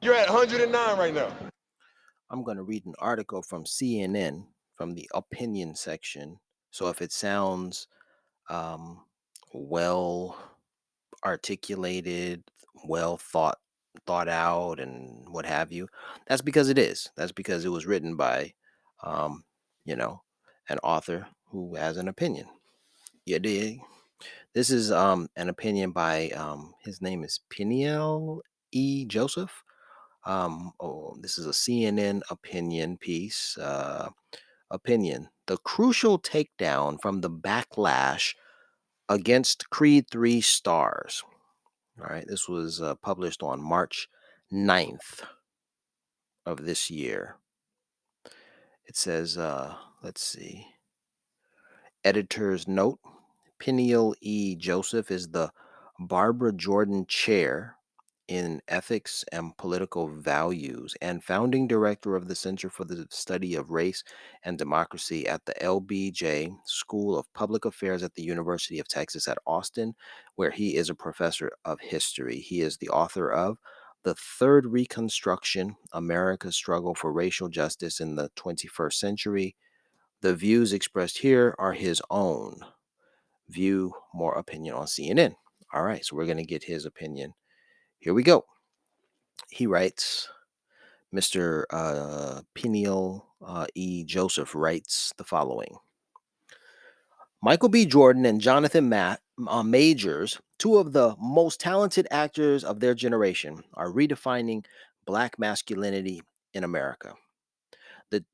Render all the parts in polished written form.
You're at 109 right now. I'm going to read an article from CNN from the opinion section. So if it sounds um, well articulated, well thought out, and what have you, that's because it is. That's because it was written by, um, you know, an author who has an opinion. You dig? This is an opinion by his name is Peniel E. Joseph. This is a CNN opinion piece. Opinion: the crucial takedown from the backlash against Creed 3 stars. All right, this was published on March 9th of this year. It says, let's see, editor's note: Peniel E. Joseph is the Barbara Jordan Chair in Ethics and Political Values and founding director of the Center for the Study of Race and Democracy at the LBJ School of Public Affairs at the University of Texas at Austin, where he is a professor of history. He is the author of The Third Reconstruction: America's Struggle for Racial Justice in the 21st Century. The views expressed here are his own. View more opinion on CNN. All right, so we're going to get his opinion. Here we go. He writes, Mr. Peniel E. Joseph writes the following: Michael B. Jordan and Jonathan Majors, two of the most talented actors of their generation, are redefining black masculinity in America. The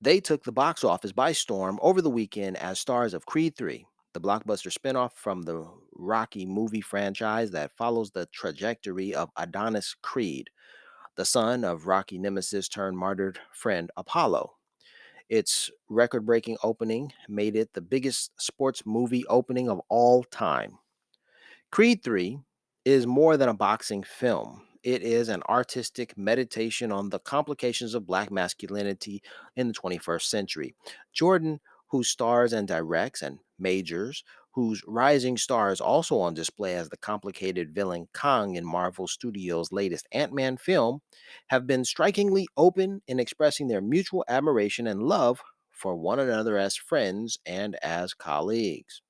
They took the box office by storm over the weekend as stars of Creed 3, the blockbuster spinoff from the Rocky movie franchise that follows the trajectory of Adonis Creed, the son of Rocky nemesis turned martyred friend Apollo. Its record breaking opening made it the biggest sports movie opening of all time. Creed 3 is more than a boxing film. It is an artistic meditation on the complications of black masculinity in the 21st century. Jordan, who stars and directs, and Majors, whose rising star is also on display as the complicated villain Kang in Marvel Studios' latest Ant-Man film, have been strikingly open in expressing their mutual admiration and love for one another as friends and as colleagues.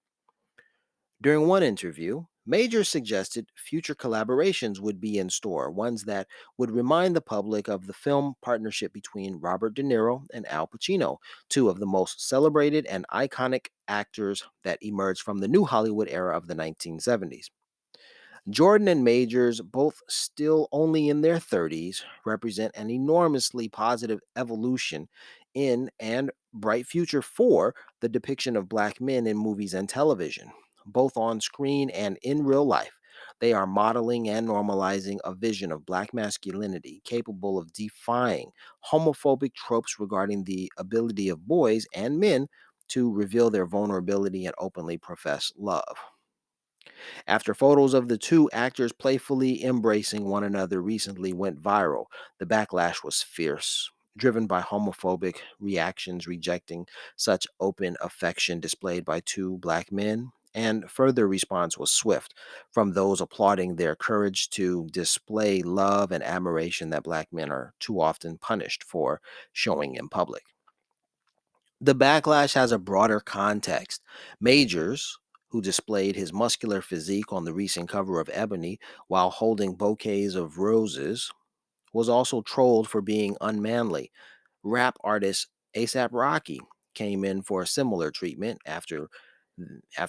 During one interview, Major suggested future collaborations would be in store, ones that would remind the public of the film partnership between Robert De Niro and Al Pacino, two of the most celebrated and iconic actors that emerged from the new Hollywood era of the 1970s. Jordan and Majors, both still only in their 30s, represent an enormously positive evolution in and bright future for the depiction of black men in movies and television, both on screen and in real life. They are modeling and normalizing a vision of black masculinity capable of defying homophobic tropes regarding the ability of boys and men to reveal their vulnerability and openly profess love. After photos of the two actors playfully embracing one another recently went viral, the backlash was fierce, driven by homophobic reactions rejecting such open affection displayed by two black men. And further response was swift from those applauding their courage to display love and admiration that black men are too often punished for showing in public. The backlash has a broader context. Majors, who displayed his muscular physique on the recent cover of Ebony while holding bouquets of roses, was also trolled for being unmanly. Rap artist ASAP Rocky came in for a similar treatment after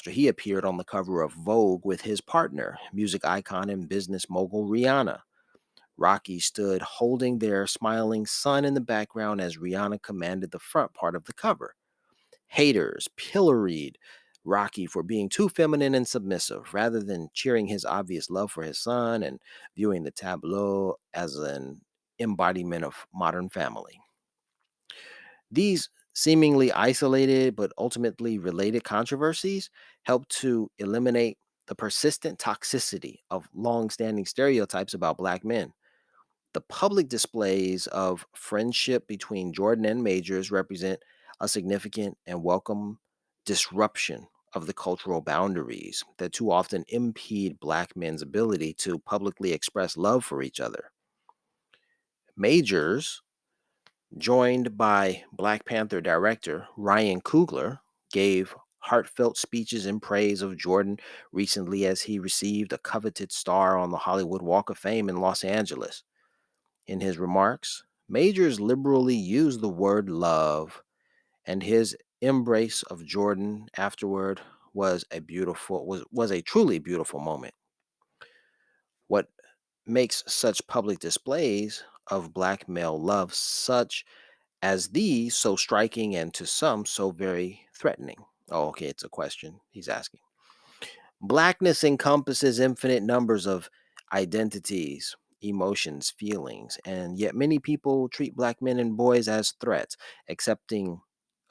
he appeared on the cover of Vogue with his partner, music icon and business mogul Rihanna. Rocky stood holding their smiling son in the background as Rihanna commanded the front part of the cover. Haters pilloried Rocky for being too feminine and submissive rather than cheering his obvious love for his son and viewing the tableau as an embodiment of modern family. These seemingly isolated but ultimately related controversies help to eliminate the persistent toxicity of long-standing stereotypes about black men. The public displays of friendship between Jordan and Majors represent a significant and welcome disruption of the cultural boundaries that too often impede black men's ability to publicly express love for each other. Majors, joined by Black Panther director Ryan Coogler, gave heartfelt speeches in praise of Jordan recently as he received a coveted star on the Hollywood Walk of Fame in Los Angeles. In his remarks, Majors liberally used the word love, and his embrace of Jordan afterward was a truly beautiful moment. What makes such public displays of black male love such as these so striking and to some so very threatening? Oh, okay, it's a question he's asking. Blackness encompasses infinite numbers of identities, emotions, feelings, and yet many people treat black men and boys as threats, accepting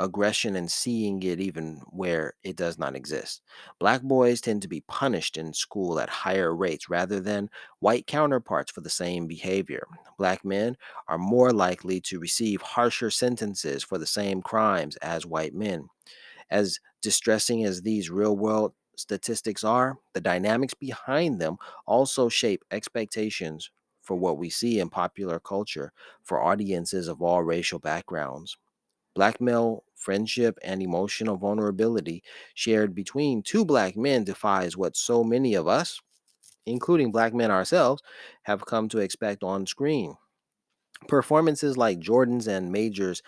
aggression and seeing it even where it does not exist. Black boys tend to be punished in school at higher rates rather than white counterparts for the same behavior. Black men are more likely to receive harsher sentences for the same crimes as white men. As distressing as these real world statistics are, the dynamics behind them also shape expectations for what we see in popular culture for audiences of all racial backgrounds. Black male friendship and emotional vulnerability shared between two black men defies what so many of us, including black men ourselves, have come to expect on screen. Performances like Jordan's and Major's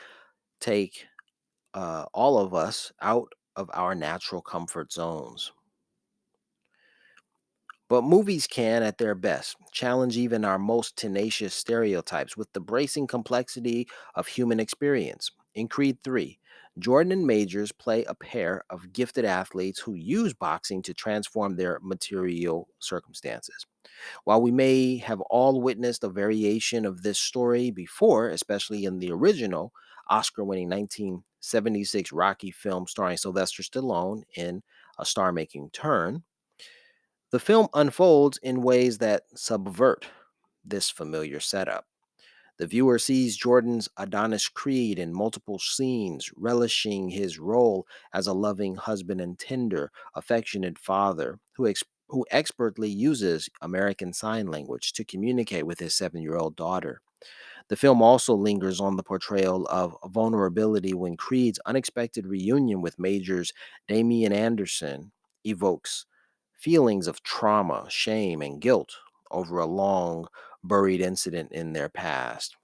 take all of us out of our natural comfort zones. But movies can, at their best, challenge even our most tenacious stereotypes with the bracing complexity of human experience. In Creed 3, Jordan and Majors play a pair of gifted athletes who use boxing to transform their material circumstances. While we may have all witnessed a variation of this story before, especially in the original Oscar winning 1976 Rocky film starring Sylvester Stallone in A Star Making Turn, the film unfolds in ways that subvert this familiar setup. The viewer sees Jordan's Adonis Creed in multiple scenes, relishing his role as a loving husband and tender, affectionate father who expertly uses American Sign Language to communicate with his 7-year-old daughter. The film also lingers on the portrayal of vulnerability when Creed's unexpected reunion with Major's Damian Anderson evokes feelings of trauma, shame, and guilt over a long buried incident in their past.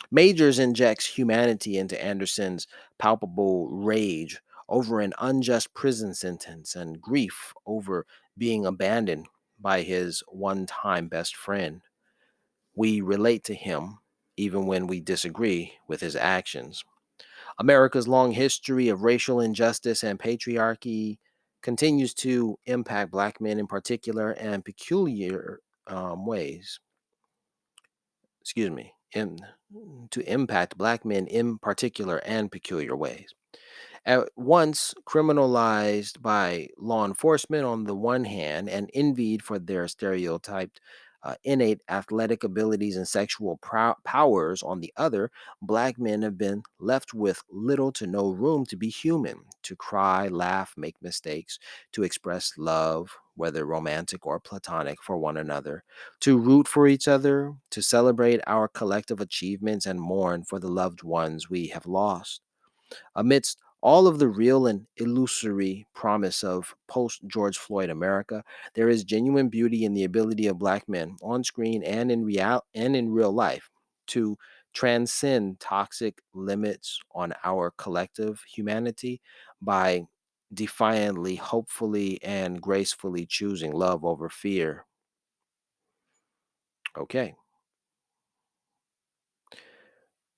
Majors injects humanity into Anderson's palpable rage over an unjust prison sentence and grief over being abandoned by his one time best friend. We relate to him even when we disagree with his actions. America's long history of racial injustice and patriarchy continues to impact black men in particular and peculiar ways. Excuse me, to impact black men in particular and peculiar ways. At once criminalized by law enforcement on the one hand and envied for their stereotyped innate athletic abilities and sexual powers on the other, black men have been left with little to no room to be human, to cry, laugh, make mistakes, to express love, whether romantic or platonic, for one another, to root for each other, to celebrate our collective achievements and mourn for the loved ones we have lost. Amidst all of the real and illusory promise of post George Floyd America, there is genuine beauty in the ability of black men on screen and in real life to transcend toxic limits on our collective humanity by defiantly, hopefully, and gracefully choosing love over fear. Okay,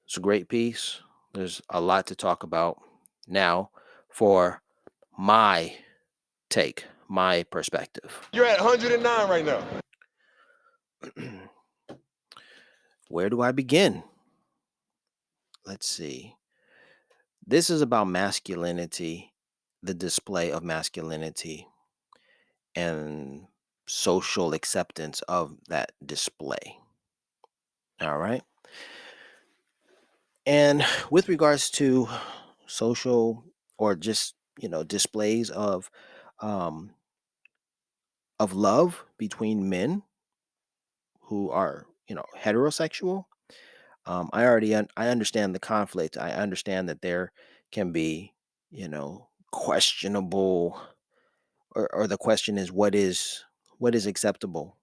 it's a great piece. There's a lot to talk about now for my take, my perspective. You're at 109 right now. Where do I begin? Let's see. This is about masculinity, the display of masculinity, and social acceptance of that display. All right. And with regards to social or just, displays um of love between men who are, heterosexual, I understand the conflict. I understand that there can be, questionable, or the question is what is acceptable,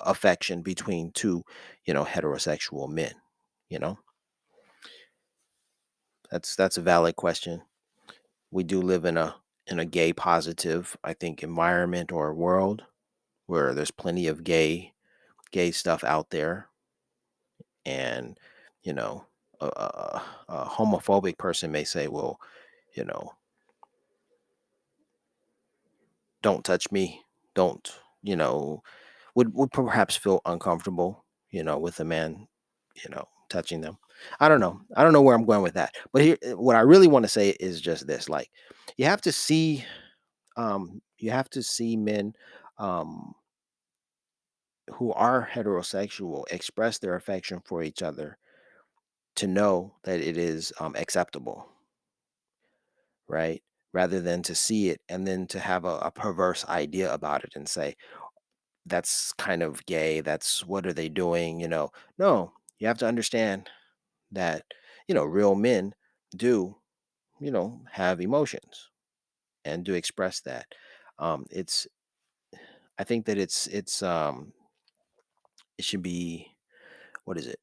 affection between two, heterosexual men. You know, that's a valid question. We do live in a gay positive, I think, environment or world where there's plenty of gay stuff out there, and you know, a homophobic person may say, well, you know, don't touch me, don't, would perhaps feel uncomfortable, with a man, touching them. I don't know where I'm going with that. But here, what I really want to say is just this: like, you have to see, you have to see men, um, who are heterosexual express their affection for each other to know that it is acceptable, right? Rather than to see it and then to have a perverse idea about it and say, that's kind of gay. That's what are they doing? No, you have to understand that, real men do, have emotions and do express that. It's, I think that it should be, what is it?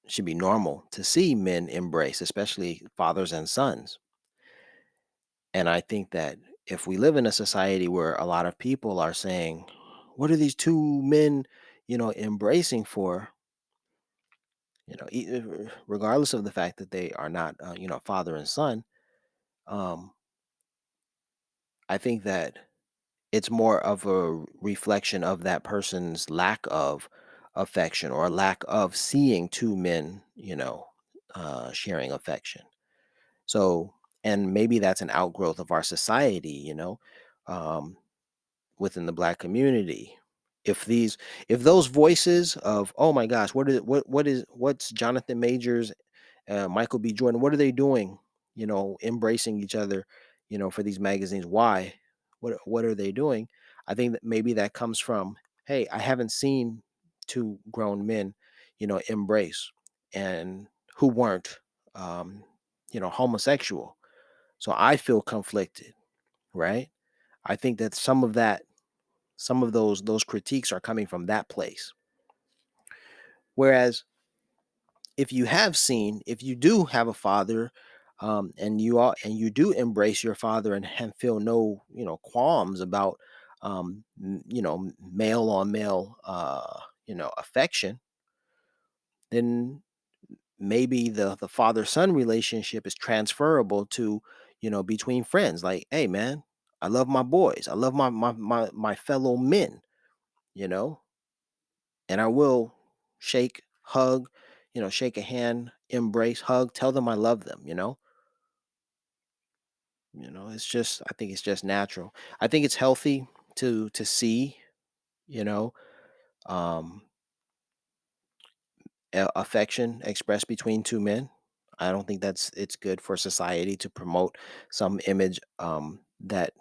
It should be normal to see men embrace, especially fathers and sons. And I think that if we live in a society where a lot of people are saying, what are these two men, embracing for? Regardless of the fact that they are not, father and son, um, I think that it's more of a reflection of that person's lack of affection or lack of seeing two men, sharing affection. So, and maybe that's an outgrowth of our society, um, within the Black community. If these, if those voices of, oh my gosh, what's Jonathan Majors, Michael B. Jordan, what are they doing? Embracing each other, for these magazines. Why? What are they doing? I think that maybe that comes from, hey, I haven't seen two grown men, embrace, and who weren't, um, homosexual. So I feel conflicted, right? I think that some of those critiques are coming from that place. Whereas if you do have a father, and you do embrace your father and feel no, qualms about, male on male, affection, then maybe the father son relationship is transferable to, between friends. Like, hey man, I love my boys, I love my fellow men, you know and I will shake, hug, shake a hand, embrace, hug, tell them I love them. It's just, I think it's just natural. I think it's healthy to see, you know, um, affection expressed between two men. I don't think it's good for society to promote some image, that,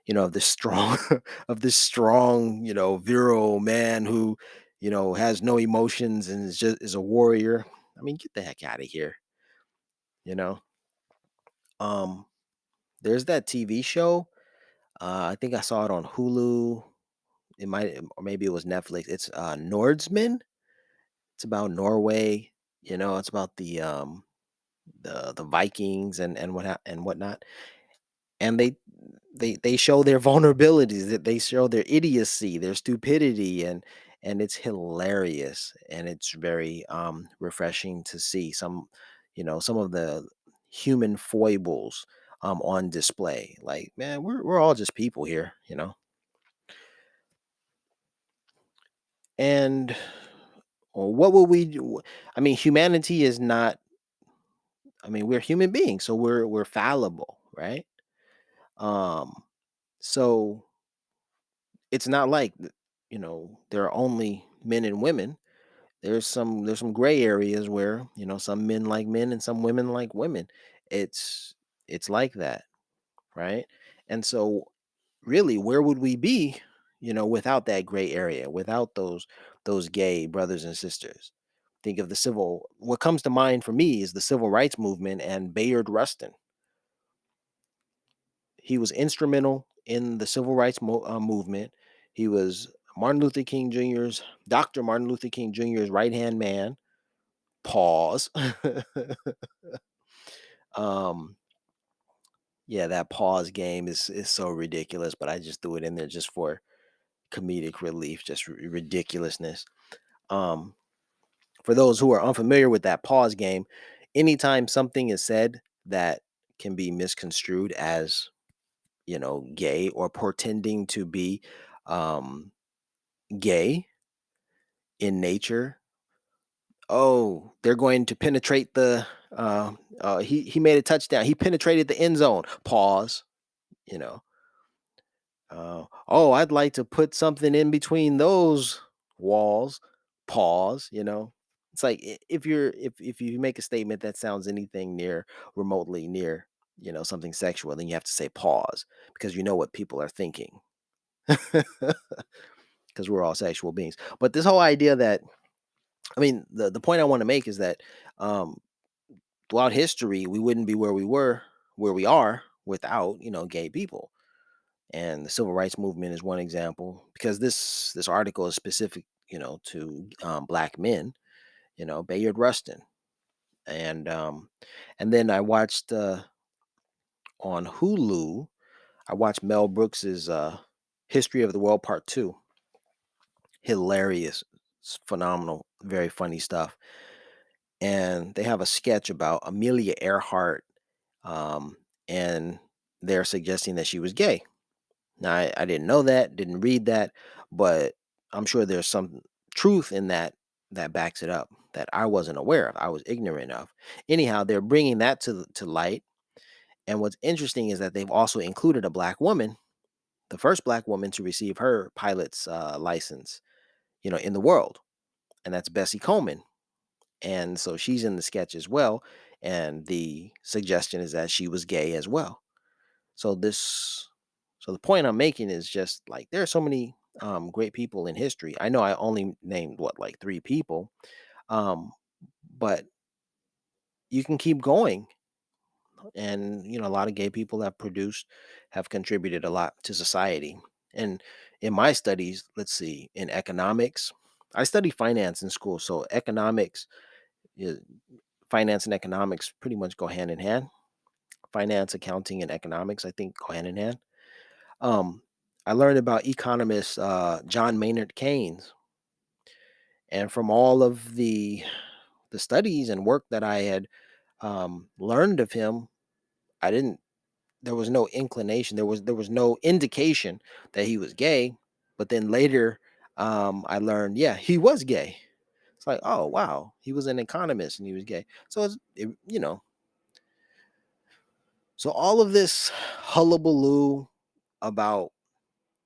of this strong of this strong, virile man who, has no emotions and is a warrior. I mean, get the heck out of here, you know. Um, there's that TV show. I think I saw it on Hulu. It might, or maybe it was Netflix. It's Nordsmen. It's about Norway. It's about the Vikings and whatnot. And they show their vulnerabilities, that they show their idiocy, their stupidity, and it's hilarious, and it's very refreshing to see some of the human foibles on display. Like, man, we're all just people here, and what will we do? I mean, humanity is not, I mean, we're human beings, so we're fallible, right? um so it's not like, there are only men and women. There's some gray areas where, some men like men and some women like women. It's it's like that, right? And so really, where would we be, without that gray area, without those gay brothers and sisters. Think of the civil what comes to mind for me is the civil rights movement and Bayard Rustin. He was instrumental in the civil rights movement. He was Dr. Martin Luther King Jr.'s right-hand man. Pause. um yeah, that pause game is so ridiculous, but I just threw it in there just for comedic relief, just ridiculousness. Um, for those who are unfamiliar with that pause game, anytime something is said that can be misconstrued as, gay or pretending to be um, gay in nature, oh, they're going to penetrate he made a touchdown. He penetrated the end zone. Pause. You know, oh, I'd like to put something in between those walls. Pause. It's like if you make a statement that sounds anything near remotely near something sexual, then you have to say pause because you know what people are thinking because we're all sexual beings. But this whole idea that I mean the point I want to make is that um, throughout history we wouldn't be where we are without gay people, and the civil rights movement is one example because this article is specific to black men, Bayard Rustin. And then I watched on Hulu, I watched Mel Brooks's History of the World Part 2. Hilarious. It's phenomenal, very funny stuff. And they have a sketch about Amelia Earhart, um, and they're suggesting that she was gay. Now, I didn't know that, didn't read that, but I'm sure there's some truth in that that backs it up that I wasn't aware of. I was ignorant of. Anyhow, they're bringing that to light. And what's interesting is that they've also included a black woman, the first black woman to receive her pilot's license, in the world, and that's Bessie Coleman. And so she's in the sketch as well. And the suggestion is that she was gay as well. So this so the point I'm making is just like there are so many great people in history. I know I only named what like three people, um, but you can keep going. And a lot of gay people have contributed a lot to society. And in my studies, let's see, in economics, I study finance in school. So is- finance and economics pretty much go hand in hand. Finance, accounting, and economics, I think, go hand in hand. Um, I learned about economist John Maynard Keynes, and from all of the studies and work that I had learned of him, I didn't. There was no inclination. There was no indication that he was gay. But then later, I learned, yeah, he was gay. It's like, oh wow, he was an economist and he was gay. So so all of this hullabaloo about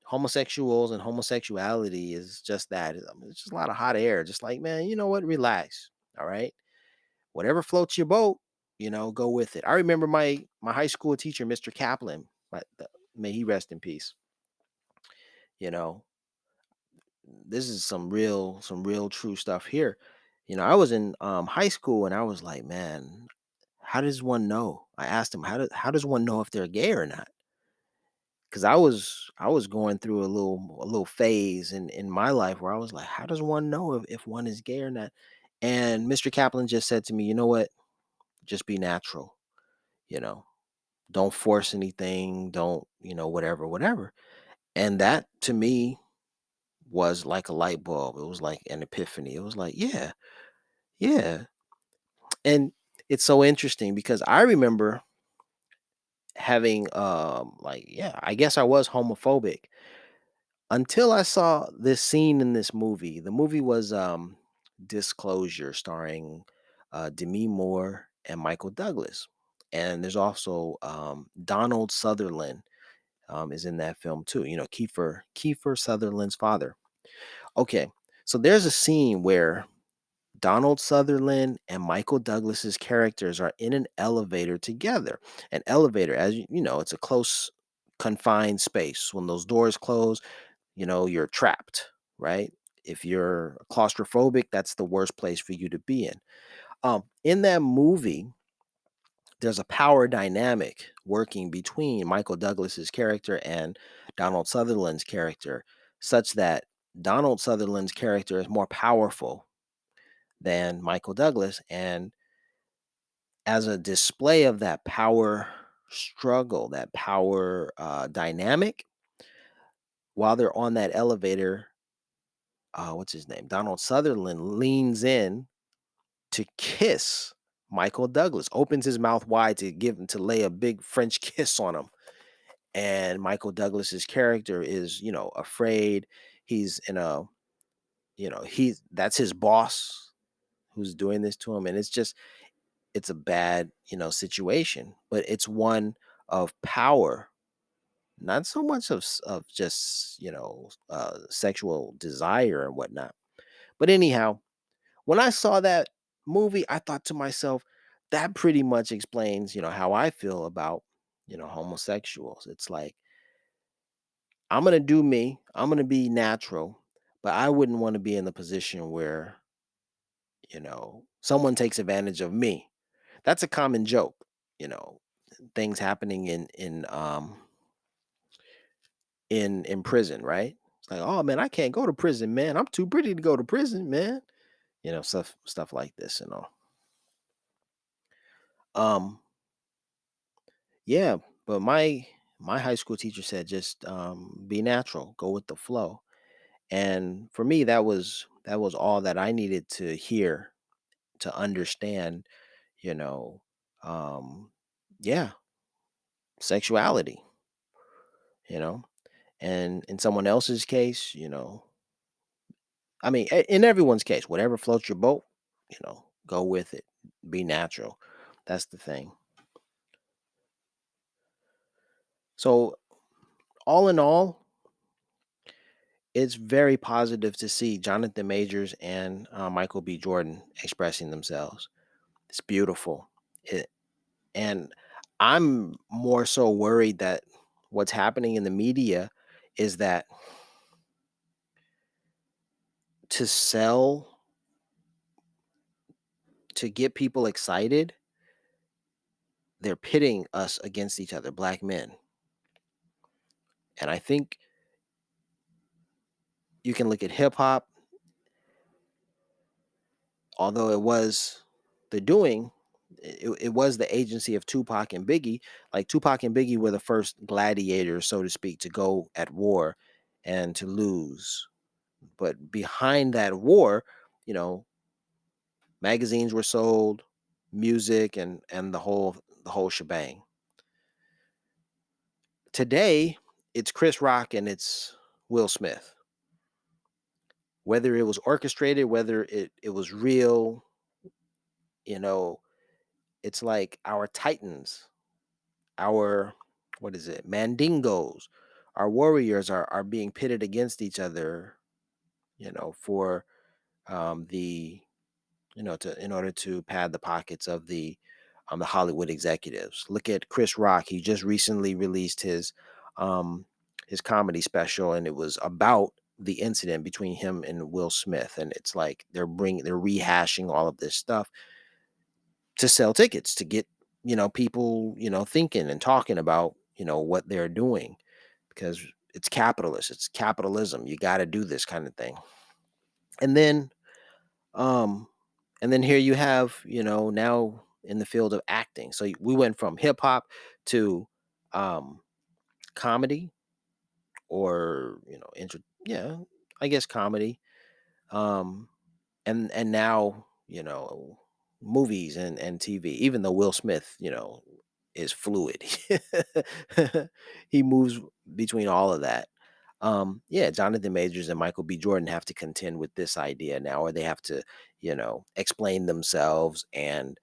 homosexuals and homosexuality is just that. It's just a lot of hot air. Just like, man, you know what? Relax. All right. Whatever floats your boat, go with it. I remember my high school teacher, Mr. Kaplan. May he rest in peace. You know, this is some real true stuff here. I was in high school and I was like, man, how does one know? I asked him, how does one know if they're gay or not? Because I was going through a little phase in my life where I was like, how does one know if one is gay or not? And Mr. Kaplan just said to me, you know what? Just be natural, you know. Don't force anything, don't, whatever, whatever. And that to me was like a light bulb. It was like an epiphany. It was like, yeah, yeah. And it's so interesting because I remember having like, yeah, I guess I was homophobic until I saw this scene in this movie. The movie was Disclosure, starring Demi Moore and Michael Douglas. And there's also Donald Sutherland is in that film too. Kiefer Sutherland's father. Okay, so there's a scene where Donald Sutherland and Michael Douglas's characters are in an elevator together. An elevator, as you know, it's a close, confined space. When those doors close, you're trapped, right? If you're claustrophobic, that's the worst place for you to be in. In that movie, there's a power dynamic working between Michael Douglas's character and Donald Sutherland's character, such that Donald Sutherland's character is more powerful than Michael Douglas. And as a display of that power struggle, that power dynamic, while they're on that elevator, what's his name? Donald Sutherland leans in to kiss Michael Douglas, opens his mouth wide to give him to lay a big French kiss on him. And Michael Douglas's character is, afraid. He's in a, he's that's his boss who's doing this to him. And it's a bad, situation, but it's one of power, not so much of just, sexual desire and whatnot. But anyhow, when I saw that movie, I thought to myself, that pretty much explains, how I feel about, homosexuals. It's like, I'm going to do me, I'm going to be natural, but I wouldn't want to be in the position where, someone takes advantage of me. That's a common joke, you know, things happening in prison, right? It's like, oh man, I can't go to prison, man. I'm too pretty to go to prison, man. Stuff like this and all. Um, yeah, but my high school teacher said just be natural, go with the flow. And for me, that was all that I needed to hear to understand, you know, um, yeah, sexuality, you know. And in someone else's case, I mean, in everyone's case, whatever floats your boat, go with it. Be natural. That's the thing. So, all in all, it's very positive to see Jonathan Majors and Michael B. Jordan expressing themselves. It's beautiful. It, and I'm more so worried that what's happening in the media is that to sell, to get people excited, they're pitting us against each other, black men. And I think you can look at hip hop, although it was the doing, it was the agency of Tupac and Biggie. Like Tupac and Biggie were the first gladiators, so to speak, to go at war and to lose. But behind that war, you know, magazines were sold, music and the whole shebang. Today, it's Chris Rock and it's Will Smith. Whether it was orchestrated, whether it was real, you know, it's like our titans, our what is it, mandingos, our warriors are being pitted against each other, for the to in order to pad the pockets of the Hollywood executives. Look at Chris Rock. He just recently released his comedy special, and it was about the incident between him and Will Smith. And it's like they're rehashing all of this stuff to sell tickets, to get people thinking and talking about what they're doing, because it's capitalist, it's capitalism. You got to do this kind of thing. And then um and then here you have, now in the field of acting. So we went from hip hop to um comedy, or yeah, I guess comedy. Um and now, movies and TV. Even though Will Smith, is fluid, he moves between all of that. Yeah, Jonathan Majors and Michael B. Jordan have to contend with this idea now, or they have to, explain themselves. And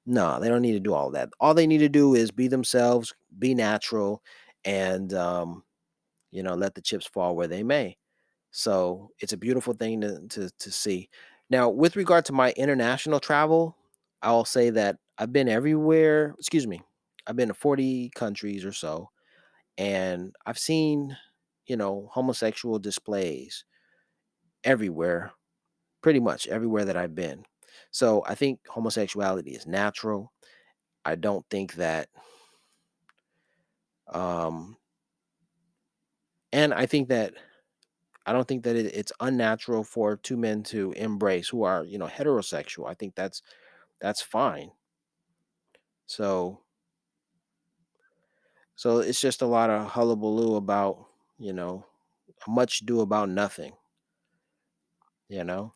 no, they don't need to do all that. All they need to do is be themselves, be natural, and let the chips fall where they may. So it's a beautiful thing to see. Now, with regard to my international travel, I'll say that I've been everywhere. Excuse me, I've been to 40 countries or so, and I've seen, homosexual displays everywhere, pretty much everywhere that I've been. So I think homosexuality is natural. I don't think that, um, and I don't think that it's unnatural for two men to embrace who are, heterosexual. I think that's fine. So so it's just a lot of hullabaloo about, you know, much do about nothing, you know.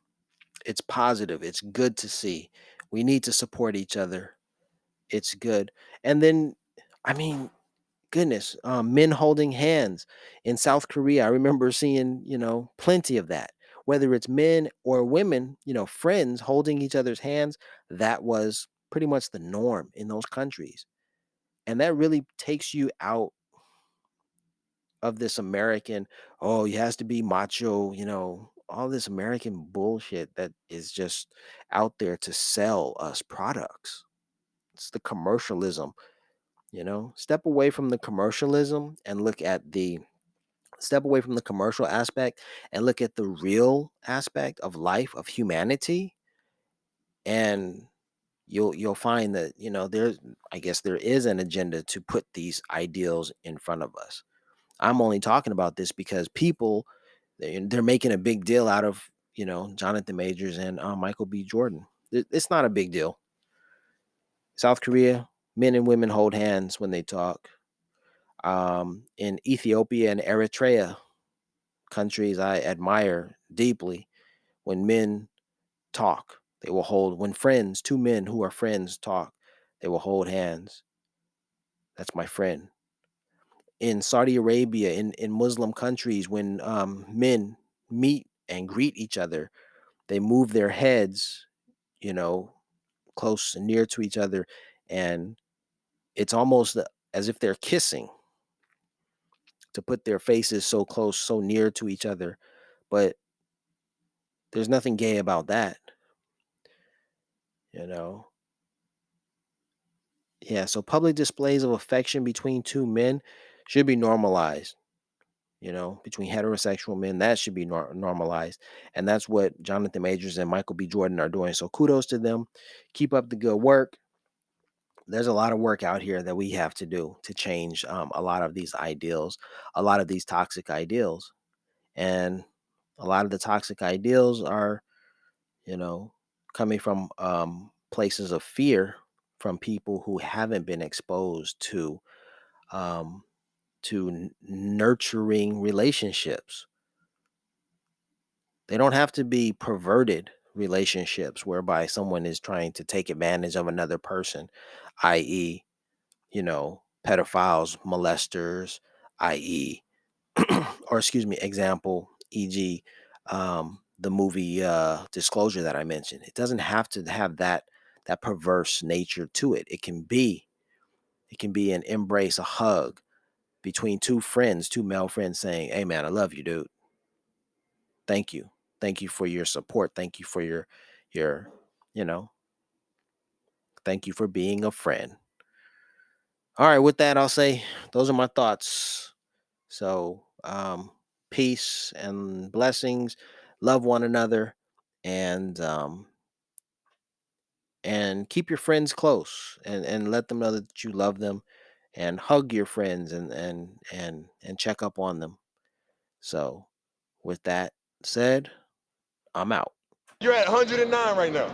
It's positive. It's good to see. We need to support each other. It's good. And then, I mean, goodness, men holding hands in South Korea. I remember seeing, plenty of that. Whether it's men or women, friends holding each other's hands, that was pretty much the norm in those countries. And that really takes you out of this American, oh, he has to be macho, all this American bullshit that is just out there to sell us products. It's the commercialism, Step away from the commercialism and look at the step away from the commercial aspect and look at the real aspect of life, of humanity, and you'll find that, there's, I guess, there is an agenda to put these ideals in front of us. I'm only talking about this because people, they're making a big deal out of, Jonathan Majors and Michael B. Jordan. It's not a big deal. South Korea, men and women hold hands when they talk. In Ethiopia and Eritrea, countries I admire deeply, when men talk, they will hold, when friends, two men who are friends talk, they will hold hands. That's my friend. In Saudi Arabia, in Muslim countries, when men meet and greet each other, they move their heads, you know, close and near to each other, and it's almost as if they're kissing, to put their faces so close, so near to each other. But there's nothing gay about that, you know. Yeah, so public displays of affection between two men should be normalized. Between heterosexual men, that should be normalized. And that's what Jonathan Majors and Michael B. Jordan are doing. So kudos to them. Keep up the good work. There's a lot of work out here that we have to do to change a lot of these ideals, a lot of these toxic ideals. And a lot of the toxic ideals are, you know, coming from places of fear, from people who haven't been exposed um, to nurturing relationships. They don't have to be perverted relationships whereby someone is trying to take advantage of another person, i.e., pedophiles, molesters, i.e., or excuse me, example, e.g., the movie Disclosure that I mentioned. It doesn't have to have that perverse nature to it. It can be an embrace, a hug between two friends, two male friends saying, "Hey man, I love you, dude. Thank you. Thank you for your support. Thank you for your, you know, thank you for being a friend." All right, with that, I'll say those are my thoughts. So, peace and blessings. Love one another, and keep your friends close, and let them know that you love them, and hug your friends, and check up on them. So, with that said, I'm out. You're at 109 right now.